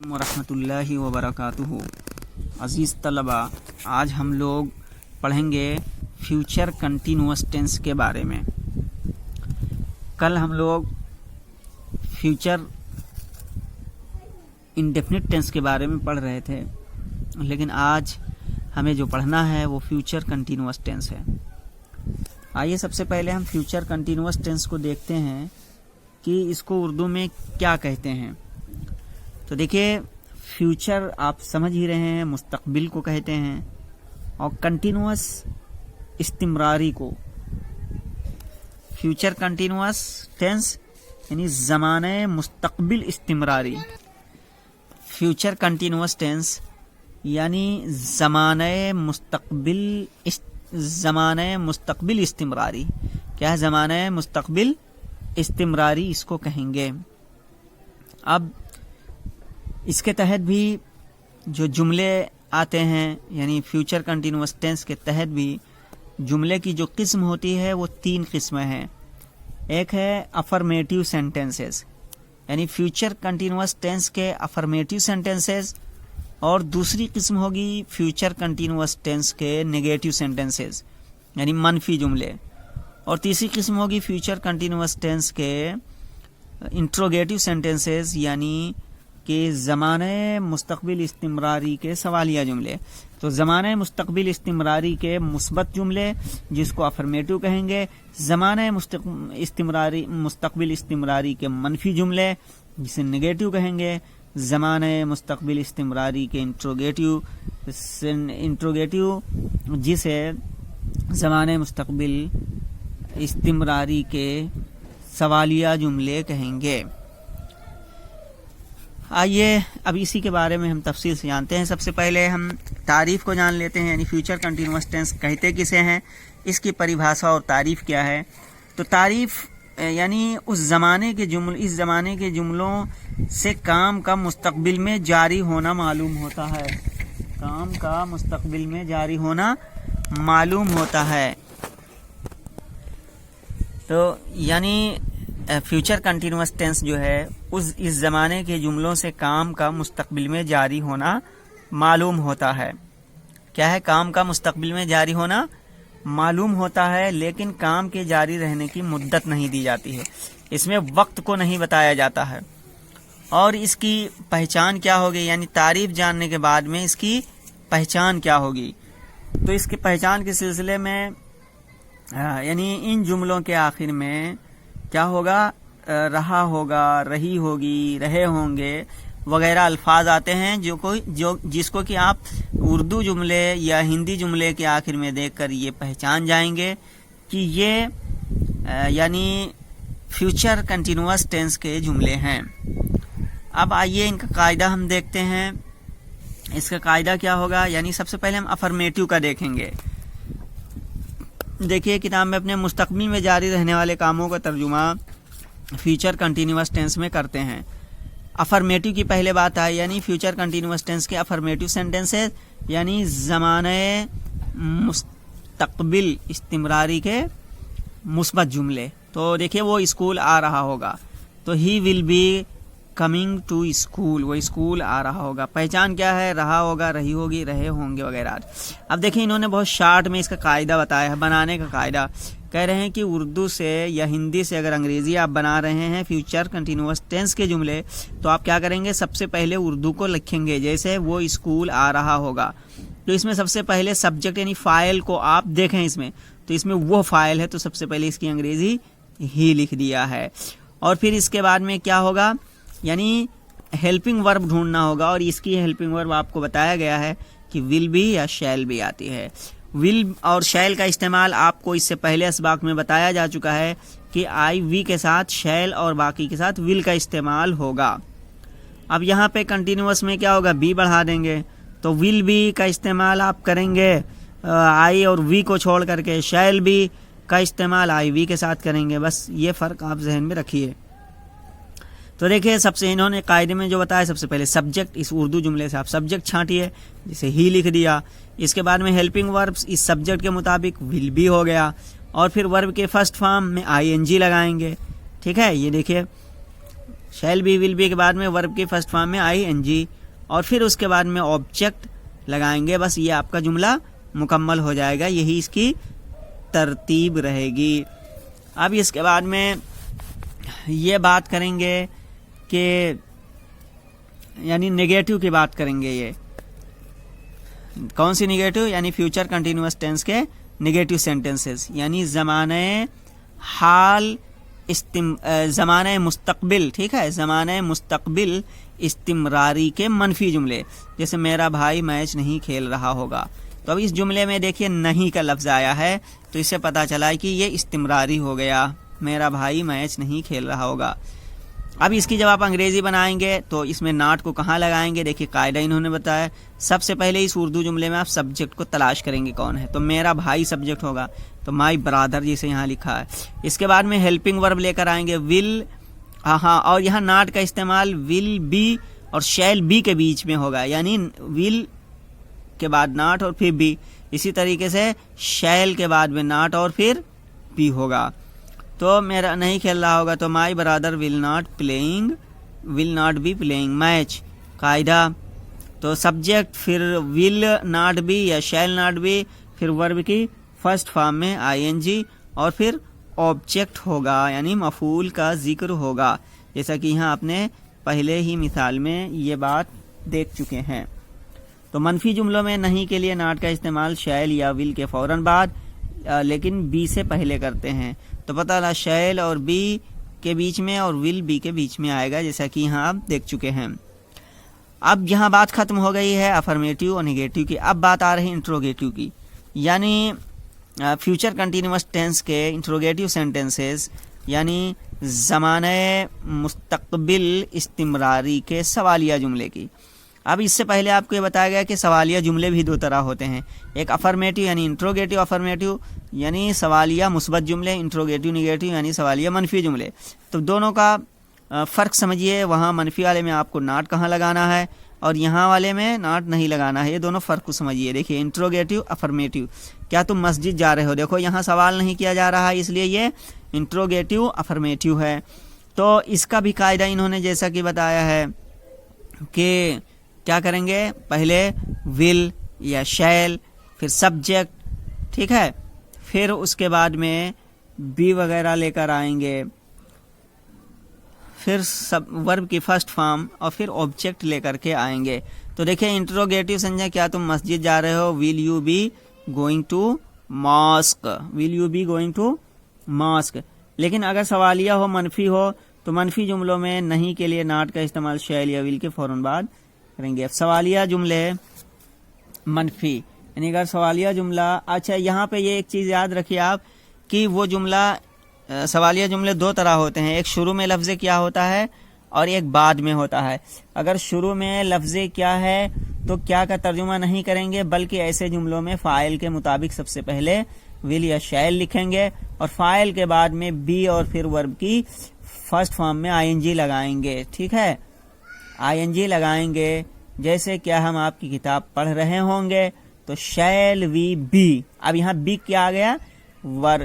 ورحمۃ اللہ وبرکاتہ۔ عزیز طلبہ، آج ہم لوگ پڑھیں گے فیوچر کنٹینیوس ٹینس کے بارے میں۔ کل ہم لوگ فیوچر انڈیفینٹ ٹینس کے بارے میں پڑھ رہے تھے، لیکن آج ہمیں جو پڑھنا ہے وہ فیوچر کنٹینیوس ٹینس ہے۔ آئیے سب سے پہلے ہم فیوچر کنٹینیوس ٹینس کو دیکھتے ہیں کہ اس کو اردو میں کیا کہتے ہیں۔ تو دیکھیے، فیوچر آپ سمجھ ہی رہے ہیں، مستقبل کو کہتے ہیں، اور کنٹینیوس استمراری کو۔ فیوچر کنٹینیوس ٹینس یعنی زمانہ مستقبل استمراری۔ فیوچر کنٹینیوس ٹینس یعنی زمانہ مستقبل استمراری۔ کیا ہے؟ زمانہ مستقبل استمراری اس کو کہیں گے۔ اب اس کے تحت بھی جو جملے آتے ہیں، یعنی فیوچر کنٹینیوس ٹینس کے تحت بھی جملے کی جو قسم ہوتی ہے وہ 3 قسمیں ہیں۔ ایک ہے افرمیٹیو سینٹینسز، یعنی فیوچر کنٹینیوس ٹینس کے افرمیٹیو سینٹینسز، اور دوسری قسم ہوگی فیوچر کنٹینیوس ٹینس کے نیگیٹو سینٹینسز، یعنی منفی جملے، اور تیسری قسم ہوگی فیوچر کنٹینیوس ٹینس کے انٹروگیٹو سینٹینسز، یعنی کہ زمانہ مستقبل استمراری کے سوالیہ جملے۔ تو زمانہ مستقبل استمراری کے مثبت جملے جس کو افرمیٹو کہیں گے، زمانہ مستقبل استمراری کے منفی جملے جسے نیگیٹو کہیں گے، زمانہ مستقبل استمراری کے انٹروگیٹو جسے زمانہ مستقبل استمراری کے سوالیہ جملے کہیں گے۔ آئیے اب اسی کے بارے میں ہم تفصیل سے جانتے ہیں۔ سب سے پہلے ہم تعریف کو جان لیتے ہیں، یعنی فیوچر کنٹینیوس ٹینس کہتے کسے ہیں، اس کی پریبھاشا اور تعریف کیا ہے۔ تو تعریف یعنی اس زمانے کے جملوں سے کام کا مستقبل میں جاری ہونا معلوم ہوتا ہے۔ کام کا مستقبل میں جاری ہونا معلوم ہوتا ہے۔ تو یعنی فیوچر کنٹینیوس ٹینس جو ہے اس زمانے کے جملوں سے کام کا مستقبل میں جاری ہونا معلوم ہوتا ہے۔ کیا ہے؟ کام کا مستقبل میں جاری ہونا معلوم ہوتا ہے، لیکن کام کے جاری رہنے کی مدت نہیں دی جاتی ہے، اس میں وقت کو نہیں بتایا جاتا ہے۔ اور اس کی پہچان کیا ہوگی، یعنی تعریف جاننے کے بعد میں اس کی پہچان کیا ہوگی؟ تو اس کی پہچان کے سلسلے میں یعنی ان جملوں کے آخر میں کیا ہوگا؟ رہا ہوگا، رہی ہوگی، رہے ہوں گے وغیرہ الفاظ آتے ہیں جس کو کہ آپ اردو جملے یا ہندی جملے کے آخر میں دیکھ کر یہ پہچان جائیں گے کہ یہ یعنی فیوچر کنٹینیوس ٹینس کے جملے ہیں۔ اب آئیے ان کا قاعدہ ہم دیکھتے ہیں۔ اس کا قاعدہ کیا ہوگا؟ یعنی سب سے پہلے ہم افرمیٹیو کا دیکھیں گے۔ دیکھیے کتاب میں اپنے مستقبل میں جاری رہنے والے کاموں کا ترجمہ فیوچر کنٹینیوس ٹینس میں کرتے ہیں۔ افرمیٹیو کی پہلے بات آئی، یعنی فیوچر کنٹینیوس ٹینس کے افرمیٹیو سینٹینسز یعنی زمانہ مستقبل استمراری کے مثبت جملے۔ تو دیکھیے وہ اسکول آ رہا ہوگا، تو he will be coming to school, وہ اسکول آ رہا ہوگا۔ پہچان کیا ہے؟ رہا ہوگا، رہی ہوگی، رہے ہوں گے وغیرہ۔ اب دیکھیں انہوں نے بہت شارٹ میں اس کا قاعدہ بتایا ہے، بنانے کا قاعدہ۔ کہہ رہے ہیں کہ اردو سے یا ہندی سے اگر انگریزی آپ بنا رہے ہیں فیوچر کنٹینیوس ٹینس کے جملے، تو آپ کیا کریں گے؟ سب سے پہلے اردو کو لکھیں گے، جیسے وہ اسکول آ رہا ہوگا، تو اس میں سب سے پہلے سبجیکٹ یعنی فاعل کو آپ دیکھیں، اس میں تو اس میں وہ فاعل ہے، تو سب سے پہلے اس کی انگریزی ہی لکھ دیا ہے۔ اور پھر اس کے بعد میں کیا ہوگا؟ یعنی ہیلپنگ ورب ڈھونڈنا ہوگا، اور اس کی ہیلپنگ ورب آپ کو بتایا گیا ہے کہ ول بھی یا شیل بھی آتی ہے۔ ول اور شیل کا استعمال آپ کو اس سے پہلے اسباق میں بتایا جا چکا ہے کہ آئی وی کے ساتھ شیل اور باقی کے ساتھ ول کا استعمال ہوگا۔ اب یہاں پہ کنٹینیوس میں کیا ہوگا؟ بی بڑھا دیں گے، تو ول بی کا استعمال آپ کریں گے آئی اور وی کو چھوڑ کر کے، شیل بی کا استعمال آئی وی کے ساتھ کریں گے۔ بس یہ فرق آپ ذہن میں رکھیے۔ تو دیکھیں سب سے انہوں نے قاعدے میں جو بتایا، سب سے پہلے سبجیکٹ، اس اردو جملے سے آپ سبجیکٹ چھانٹیے، جسے ہی لکھ دیا۔ اس کے بعد میں ہیلپنگ وربس اس سبجیکٹ کے مطابق ول بی ہو گیا، اور پھر ورب کے فرسٹ فارم میں آئی این جی لگائیں گے۔ ٹھیک ہے، یہ دیکھیے شیل بی ول بی کے بعد میں ورب کی فرسٹ فارم میں آئی این جی اور پھر اس کے بعد میں آبجیکٹ لگائیں گے. بس یہ آپ کا جملہ مکمل ہو جائے گا. یہی اس کی ترتیب رہے گی. اب اس کے بعد میں یہ بات کریں گے کہ یعنی نیگیٹو کی بات کریں گے. یہ کون سی نیگیٹو؟ یعنی فیوچر کنٹینیوس ٹینس کے نیگیٹو سینٹنسز، یعنی زمانہ حال زمانہ مستقبل، ٹھیک ہے، زمانہ مستقبل استمراری کے منفی جملے. جیسے میرا بھائی میچ نہیں کھیل رہا ہوگا. تو اب اس جملے میں دیکھیے نہیں کا لفظ آیا ہے تو اس سے پتہ چلا کہ یہ استمراری ہو گیا. میرا بھائی میچ نہیں کھیل رہا ہوگا. اب اس کی جب آپ انگریزی بنائیں گے تو اس میں ناٹ کو کہاں لگائیں گے؟ دیکھیے قاعدہ انہوں نے بتایا. سب سے پہلے اس اردو جملے میں آپ سبجیکٹ کو تلاش کریں گے کون ہے. تو میرا بھائی سبجیکٹ ہوگا تو مائی برادر جیسے یہاں لکھا ہے. اس کے بعد میں ہیلپنگ ورب لے کر آئیں گے ول. ہاں اور یہاں ناٹ کا استعمال ول بی اور شیل بی کے بیچ میں ہوگا. یعنی ول کے بعد ناٹ اور پھر بی. اسی طریقے سے شیل کے بعد میں ناٹ اور پھر بی ہوگا. تو میرا نہیں کھیل رہا ہوگا تو my brother will not be playing match. قاعدہ تو سبجیکٹ پھر ول ناٹ بی یا شیل ناٹ بی، پھر ورب کی فرسٹ فارم میں آئی این جی اور پھر آبجیکٹ ہوگا یعنی مفعول کا ذکر ہوگا. جیسا کہ یہاں آپ نے پہلے ہی مثال میں یہ بات دیکھ چکے ہیں. تو منفی جملوں میں نہیں کے لیے ناٹ کا استعمال شیل یا ول کے فوراً بعد لیکن بی سے پہلے کرتے ہیں. تو پتہ لگا شیل اور بی کے بیچ میں اور ول بی کے بیچ میں آئے گا جیسا کہ یہاں آپ دیکھ چکے ہیں. اب یہاں بات ختم ہو گئی ہے افرمیٹیو اور نیگیٹو کی. اب بات آ رہی انٹروگیٹو کی، یعنی فیوچر کنٹینیوس ٹینس کے انٹروگیٹو سینٹنسز یعنی زمانہ مستقبل استمراری کے سوالیہ جملے کی. اب اس سے پہلے آپ کو یہ بتایا گیا کہ سوالیہ جملے بھی دو طرح ہوتے ہیں. ایک افرمیٹیو یعنی انٹروگیٹو افرمیٹیو یعنی سوالیہ مثبت جملے، انٹروگیٹو نیگیٹو یعنی سوالیہ منفی جملے. تو دونوں کا فرق سمجھیے. وہاں منفی والے میں آپ کو ناٹ کہاں لگانا ہے اور یہاں والے میں ناٹ نہیں لگانا ہے. یہ دونوں فرق کو سمجھیے. دیکھیے انٹروگیٹو افرمیٹیو، کیا تم مسجد جا رہے ہو؟ دیکھو یہاں سوال نہیں کیا جا رہا ہے اس لیے یہ انٹروگیٹو افرمیٹیو ہے. تو اس کا بھی قاعدہ انہوں نے جیسا کہ بتایا ہے کہ کیا کریں گے؟ پہلے ول یا شیل پھر سبجیکٹ، ٹھیک ہے، پھر اس کے بعد میں بی وغیرہ لے کر آئیں گے، پھر ورب کی فرسٹ فارم اور پھر آبجیکٹ لے کر کے آئیں گے. تو دیکھیں انٹروگیٹو سمجھیں کیا تم مسجد جا رہے ہو؟ Will you be going to mosque, will you be going to mosque. لیکن اگر سوالیہ ہو منفی ہو تو منفی جملوں میں نہیں کے لیے ناٹ کا استعمال شیل یا ول کے فوراً بعد کریں گے. سوالیہ جملے منفی یعنی اگر سوالیہ جملہ، اچھا یہاں پہ یہ ایک چیز یاد رکھیے آپ کہ وہ جملہ سوالیہ جملے دو طرح ہوتے ہیں. ایک شروع میں لفظ کیا ہوتا ہے اور ایک بعد میں ہوتا ہے. اگر شروع میں لفظ کیا ہے تو کیا کا ترجمہ نہیں کریں گے بلکہ ایسے جملوں میں فاعل کے مطابق سب سے پہلے ول یا شیل لکھیں گے اور فاعل کے بعد میں بی اور پھر ورب کی فرسٹ فارم میں آئی این جی لگائیں گے. ٹھیک ہے، آئی این جی لگائیں گے. جیسے کیا ہم آپ کی کتاب پڑھ رہے ہوں گے تو شیل وی بی. اب یہاں بی کیا آ گیا؟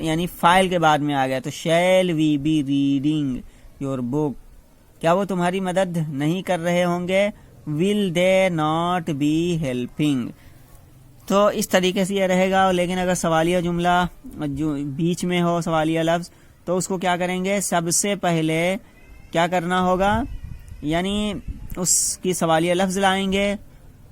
یعنی فاعل کے بعد میں آ گیا. تو shall we be reading your book. کیا وہ تمہاری مدد نہیں کر رہے ہوں گے؟ Will they not be helping. تو اس طریقے سے یہ رہے گا. لیکن اگر سوالیہ جملہ جو بیچ میں ہو سوالیہ لفظ تو اس کو کیا کریں گے؟ سب سے پہلے کیا کرنا ہوگا؟ یعنی اس کی سوالیہ لفظ لائیں گے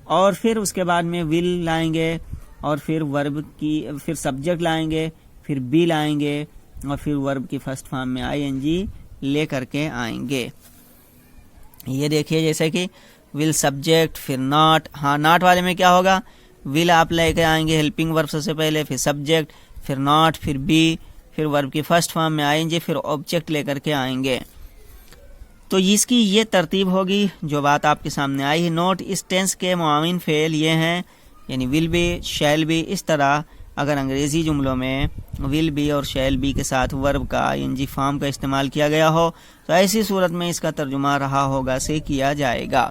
اور پھر اس کے بعد میں ول لائیں گے اور پھر ورب کی پھر سبجیکٹ لائیں گے، پھر بی لائیں گے اور پھر ورب کی فرسٹ فارم میں آئی این جی لے کر کے آئیں گے. یہ دیکھیے جیسے کہ ول سبجیکٹ پھر ناٹ. ہاں ناٹ والے میں کیا ہوگا؟ ول آپ لے کے آئیں گے ہیلپنگ ورب سب سے پہلے، پھر سبجیکٹ، پھر ناٹ، پھر بی، پھر ورب کی فرسٹ فارم میں آئیں گے، پھر آبجیکٹ لے کر کے آئیں گے. تو اس کی یہ ترتیب ہوگی جو بات آپ کے سامنے آئی ہے. نوٹ اس ٹینس کے معاون فعل یہ ہیں یعنی ول بی، شیل بی. اس طرح اگر انگریزی جملوں میں ول بی اور شیل بی کے ساتھ ورب کا آئی این جی فارم کا استعمال کیا گیا ہو تو ایسی صورت میں اس کا ترجمہ رہا ہوگا سے کیا جائے گا.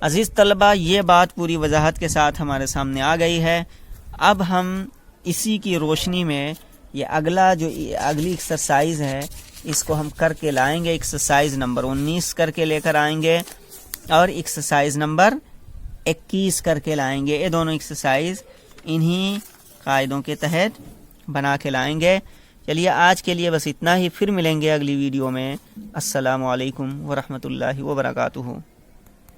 عزیز طلبہ، یہ بات پوری وضاحت کے ساتھ ہمارے سامنے آ گئی ہے. اب ہم اسی کی روشنی میں یہ اگلی ایکسرسائز ہے اس کو ہم کر کے لائیں گے، ایکسرسائز نمبر 19 کر کے لے کر آئیں گے اور ایکسرسائز نمبر 21 کر کے لائیں گے. یہ دونوں ایکسرسائز انہی قاعدوں کے تحت بنا کے لائیں گے. چلیے آج کے لیے بس اتنا ہی، پھر ملیں گے اگلی ویڈیو میں. السلام علیکم ورحمۃ اللہ وبرکاتہ.